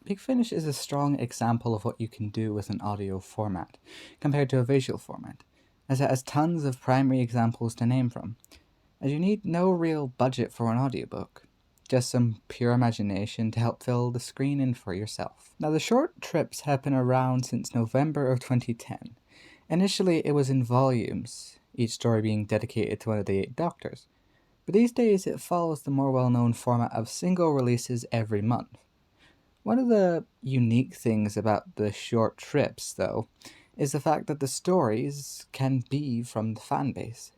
Big Finish is a strong example of what you can do with an audio format, compared to a visual format, as it has tons of primary examples to name from, as you need no real budget for an audiobook, just some pure imagination to help fill the screen in for yourself. Now the short trips have been around since November of 2010. Initially it was in volumes, each story being dedicated to one of the 8 Doctors, but these days it follows the more well-known format of single releases every month. One of the unique things about the short trips, though, is the fact that the stories can be from the fanbase.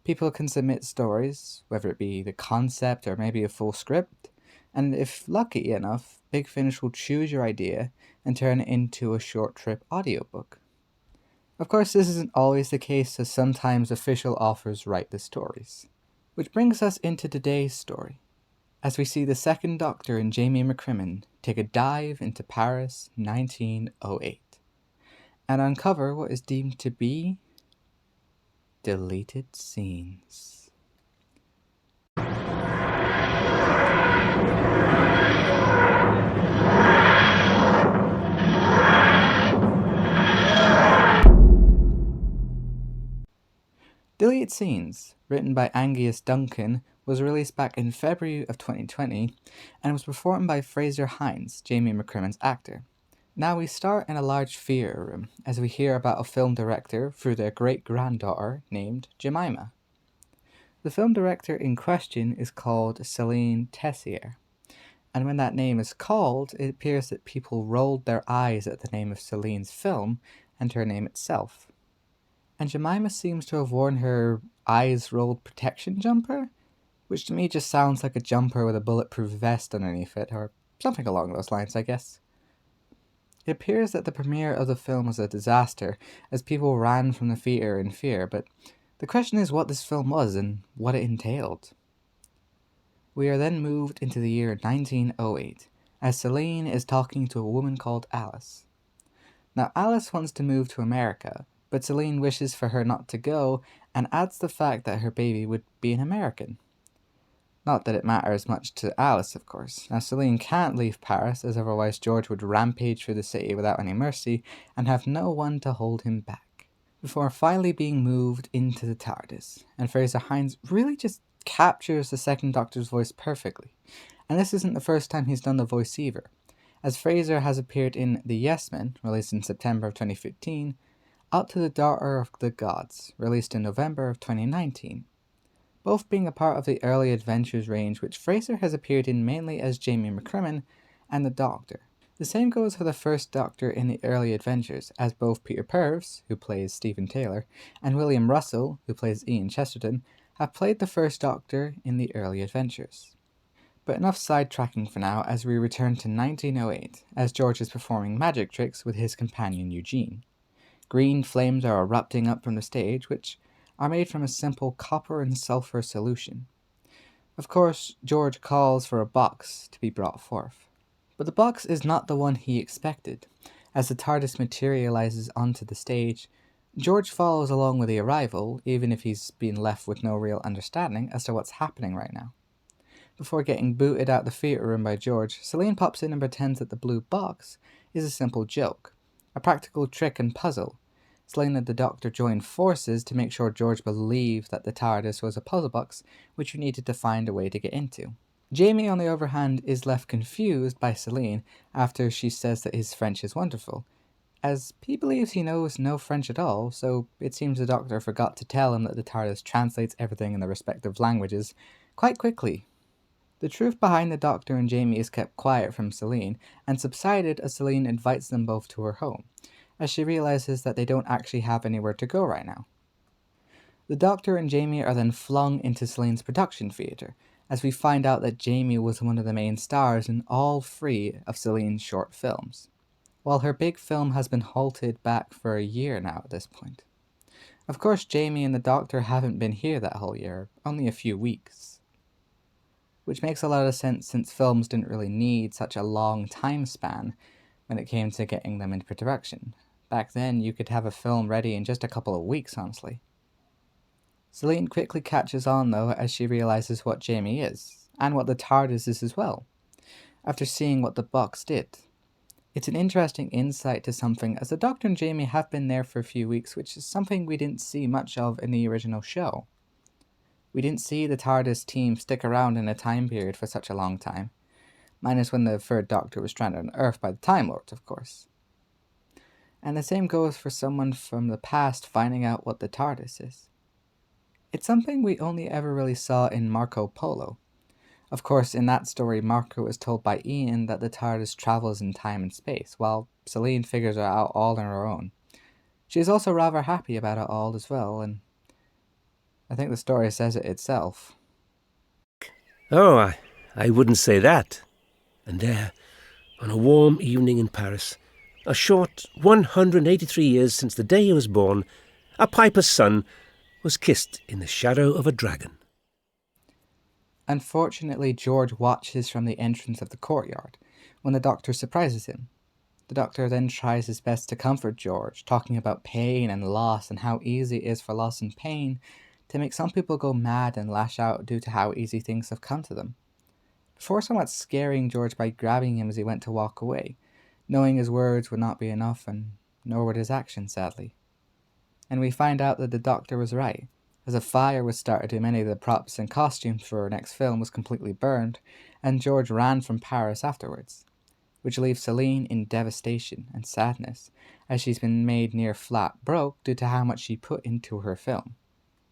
People can submit stories, whether it be the concept or maybe a full script, and if lucky enough, Big Finish will choose your idea and turn it into a short trip audiobook. Of course, this isn't always the case, as sometimes official authors write the stories. Which brings us into today's story, as we see the second Doctor and Jamie McCrimmon take a dive into Paris 1908 and uncover what is deemed to be deleted scenes. Deleted Scenes, written by Angus Duncan, was released back in February of 2020 and was performed by Fraser Hines, Jamie McCrimmon's actor. Now we start in a large theatre room as we hear about a film director through their great-granddaughter named Jemima. The film director in question is called Celine Tessier, and when that name is called, it appears that people rolled their eyes at the name of Celine's film and her name itself. And Jemima seems to have worn her eyes-rolled protection jumper, which to me just sounds like a jumper with a bulletproof vest underneath it, or something along those lines, I guess. It appears that the premiere of the film was a disaster, as people ran from the theatre in fear, but the question is what this film was and what it entailed. We are then moved into the year 1908, as Celine is talking to a woman called Alice. Now Alice wants to move to America, but Celine wishes for her not to go, and adds the fact that her baby would be an American. Not that it matters much to Alice, of course. Now Celine can't leave Paris, as otherwise George would rampage through the city without any mercy, and have no one to hold him back. Before finally being moved into the TARDIS, and Fraser Hines really just captures the second Doctor's voice perfectly. And this isn't the first time he's done the voice either, as Fraser has appeared in The Yes Men, released in September of 2015, up to The Daughter of the Gods, released in November of 2019, both being a part of the Early Adventures range, which Fraser has appeared in mainly as Jamie McCrimmon and the Doctor. The same goes for the first Doctor in the Early Adventures, as both Peter Purves, who plays Stephen Taylor, and William Russell, who plays Ian Chesterton, have played the first Doctor in the Early Adventures. But enough sidetracking for now, as we return to 1908, as George is performing magic tricks with his companion Eugene. Green flames are erupting up from the stage, which are made from a simple copper and sulfur solution. Of course, George calls for a box to be brought forth. But the box is not the one he expected. As the TARDIS materializes onto the stage, George follows along with the arrival, even if he's been left with no real understanding as to what's happening right now. Before getting booted out the theatre room by George, Celine pops in and pretends that the blue box is a simple joke, a practical trick and puzzle. Celine and the Doctor joined forces to make sure George believed that the TARDIS was a puzzle box which we needed to find a way to get into. Jamie, on the other hand, is left confused by Celine after she says that his French is wonderful, as he believes he knows no French at all, so it seems the Doctor forgot to tell him that the TARDIS translates everything in the respective languages quite quickly. The truth behind the Doctor and Jamie is kept quiet from Celine, and subsided as Celine invites them both to her home, as she realizes that they don't actually have anywhere to go right now. The Doctor and Jamie are then flung into Celine's production theatre, as we find out that Jamie was one of the main stars in all 3 of Celine's short films, while her big film has been halted back for a year now at this point. Of course, Jamie and the Doctor haven't been here that whole year, only a few weeks. Which makes a lot of sense since films didn't really need such a long time span when it came to getting them into production. Back then, you could have a film ready in just a couple of weeks, honestly. Celine quickly catches on, though, as she realizes what Jamie is, and what the TARDIS is as well. after seeing what the box did. It's an interesting insight to something, as the Doctor and Jamie have been there for a few weeks, which is something we didn't see much of in the original show. We didn't see the TARDIS team stick around in a time period for such a long time, minus when the third Doctor was stranded on Earth by the Time Lords, of course. And the same goes for someone from the past finding out what the TARDIS is. It's something we only ever really saw in Marco Polo. Of course, in that story, Marco is told by Ian that the TARDIS travels in time and space, while Celine figures it out all on her own. She is also rather happy about it all as well, and I think the story says it itself. Oh, I wouldn't say that. And there, on a warm evening in Paris, a short 183 years since the day he was born, a piper's son was kissed in the shadow of a dragon. Unfortunately, George watches from the entrance of the courtyard when the Doctor surprises him. The Doctor then tries his best to comfort George, talking about pain and loss and how easy it is for loss and pain to make some people go mad and lash out due to how easy things have come to them. Before somewhat scaring George by grabbing him as he went to walk away, knowing his words would not be enough, and nor would his actions, sadly. And we find out that the Doctor was right, as a fire was started and many of the props and costumes for our next film was completely burned, and George ran from Paris afterwards, which leaves Celine in devastation and sadness, as she's been made near flat broke due to how much she put into her film.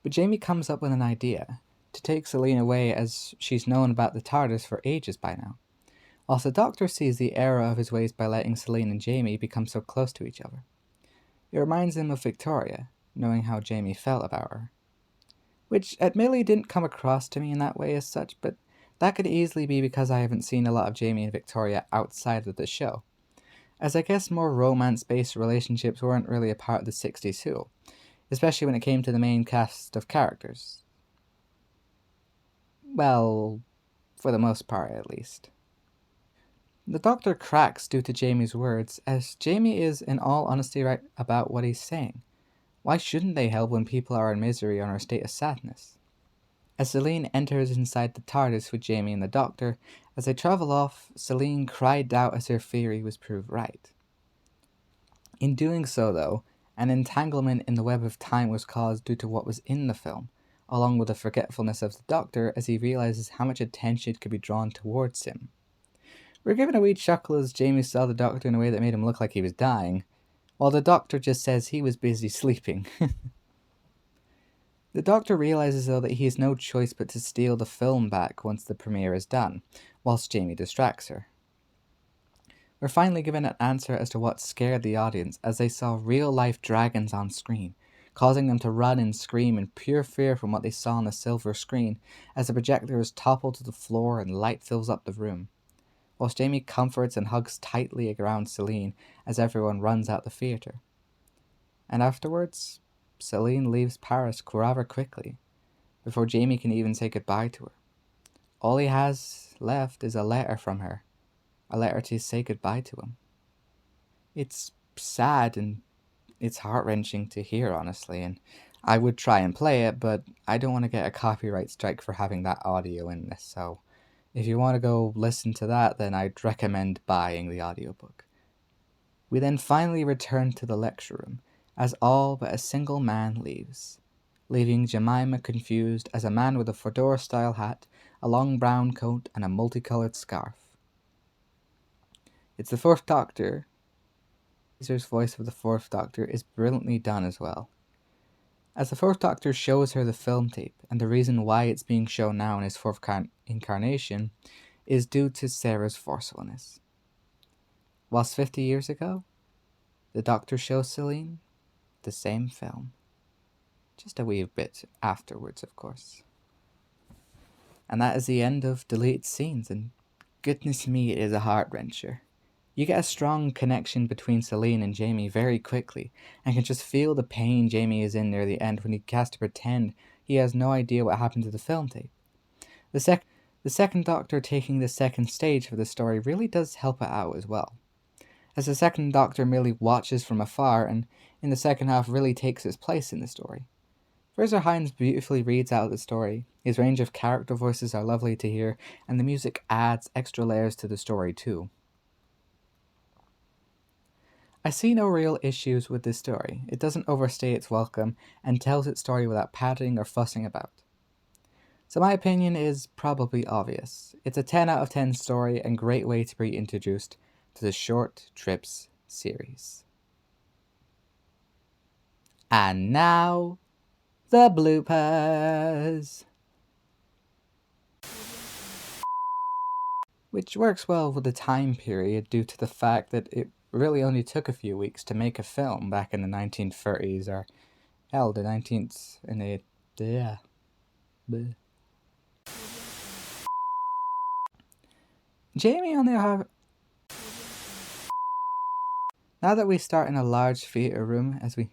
But Jamie comes up with an idea to take Celine away, as she's known about the TARDIS for ages by now, whilst the Doctor sees the error of his ways by letting Celine and Jamie become so close to each other. It reminds him of Victoria, knowing how Jamie felt about her. Which admittedly didn't come across to me in that way as such, but that could easily be because I haven't seen a lot of Jamie and Victoria outside of the show, as I guess more romance-based relationships weren't really a part of the 60s too, especially when it came to the main cast of characters. Well, for the most part at least. The Doctor cracks due to Jamie's words, as Jamie is in all honesty right about what he's saying. Why shouldn't they help when people are in misery or in a state of sadness? As Celine enters inside the TARDIS with Jamie and the Doctor, as they travel off, Celine cried out as her theory was proved right. In doing so, though, an entanglement in the web of time was caused due to what was in the film, along with the forgetfulness of the Doctor as he realizes how much attention could be drawn towards him. We're given a wee chuckle as Jamie saw the Doctor in a way that made him look like he was dying, while the Doctor just says he was busy sleeping. The Doctor realizes, though, that he has no choice but to steal the film back once the premiere is done, whilst Jamie distracts her. We're finally given an answer as to what scared the audience, as they saw real-life dragons on screen, causing them to run and scream in pure fear from what they saw on the silver screen, as the projector is toppled to the floor and light fills up the room, whilst Jamie comforts and hugs tightly around Celine as everyone runs out the theatre. And afterwards, Celine leaves Paris rather quickly, before Jamie can even say goodbye to her. All he has left is a letter from her, a letter to say goodbye to him. It's sad and it's heart-wrenching to hear, honestly, and I would try and play it, but I don't want to get a copyright strike for having that audio in this, so if you want to go listen to that, then I'd recommend buying the audiobook. We then finally return to the lecture room, as all but a single man leaves, leaving Jemima confused as a man with a fedora-style hat, a long brown coat, and a multicolored scarf. It's the Fourth Doctor. Caesar's voice of the Fourth Doctor is brilliantly done as well, as the Fourth Doctor shows her the film tape, and the reason why it's being shown now in his fourth incarnation is due to Sarah's forcefulness. Whilst 50 years ago, the Doctor shows Celine the same film. Just a wee bit afterwards, of course. And that is the end of Deleted Scenes, and goodness me, it is a heart-wrencher. You get a strong connection between Celine and Jamie very quickly, and can just feel the pain Jamie is in near the end when he has to pretend he has no idea what happened to the film tape. The second Doctor taking the second stage for the story really does help it out as well, as the second Doctor merely watches from afar, and in the second half really takes its place in the story. Fraser Hines beautifully reads out the story. His range of character voices are lovely to hear, and the music adds extra layers to the story too. I see no real issues with this story. It doesn't overstay its welcome and tells its story without padding or fussing about. So my opinion is probably obvious. It's a 10 out of 10 story and great way to be introduced to the Short Trips series. And now, the bloopers! Which works well with the time period due to the fact that it really only took a few weeks to make a film back in the 1930s, or hell, the 19th, in the... yeah. Bleh. Jamie on the other... Now that we start in a large theatre room as we...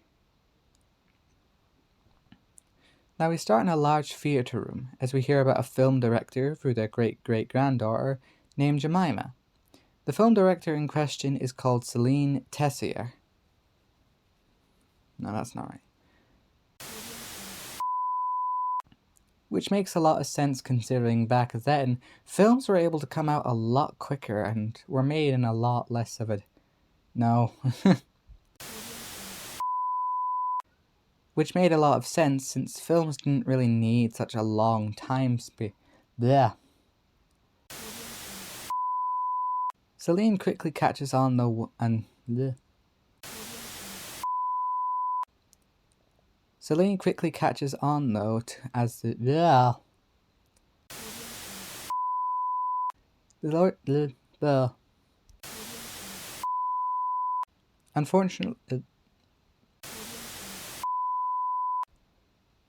Now we start in a large theatre room as we hear about a film director through their great-great-granddaughter named Jemima. The film director in question is called Celine Tessier. No, that's not right. Which makes a lot of sense considering back then, films were able to come out a lot quicker and were made in a lot less of a... No. Which made a lot of sense since films didn't really need such a long time Bleh. Celine quickly catches on though and... Bleh. Celine quickly catches on though as the... Bleh. Bleh. Unfortunately...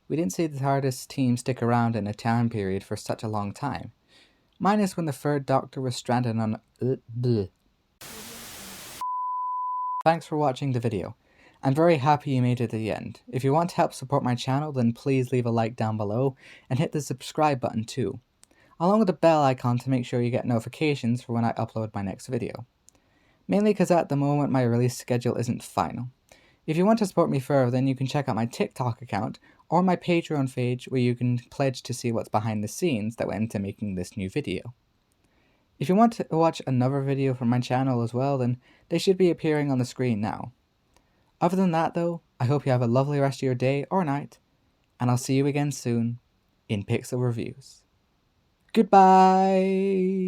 We didn't see the TARDIS team stick around in a time period for such a long time. Minus when the third Doctor was stranded on... Thanks for watching the video. I'm very happy you made it to the end. If you want to help support my channel, then please leave a like down below and hit the subscribe button too, along with the bell icon to make sure you get notifications for when I upload my next video. Mainly because at the moment my release schedule isn't final. If you want to support me further, then you can check out my TikTok account or my Patreon page where you can pledge to see what's behind the scenes that went into making this new video. If you want to watch another video from my channel as well, then they should be appearing on the screen now. Other than that though, I hope you have a lovely rest of your day or night, and I'll see you again soon in Pixel Reviews. Goodbye!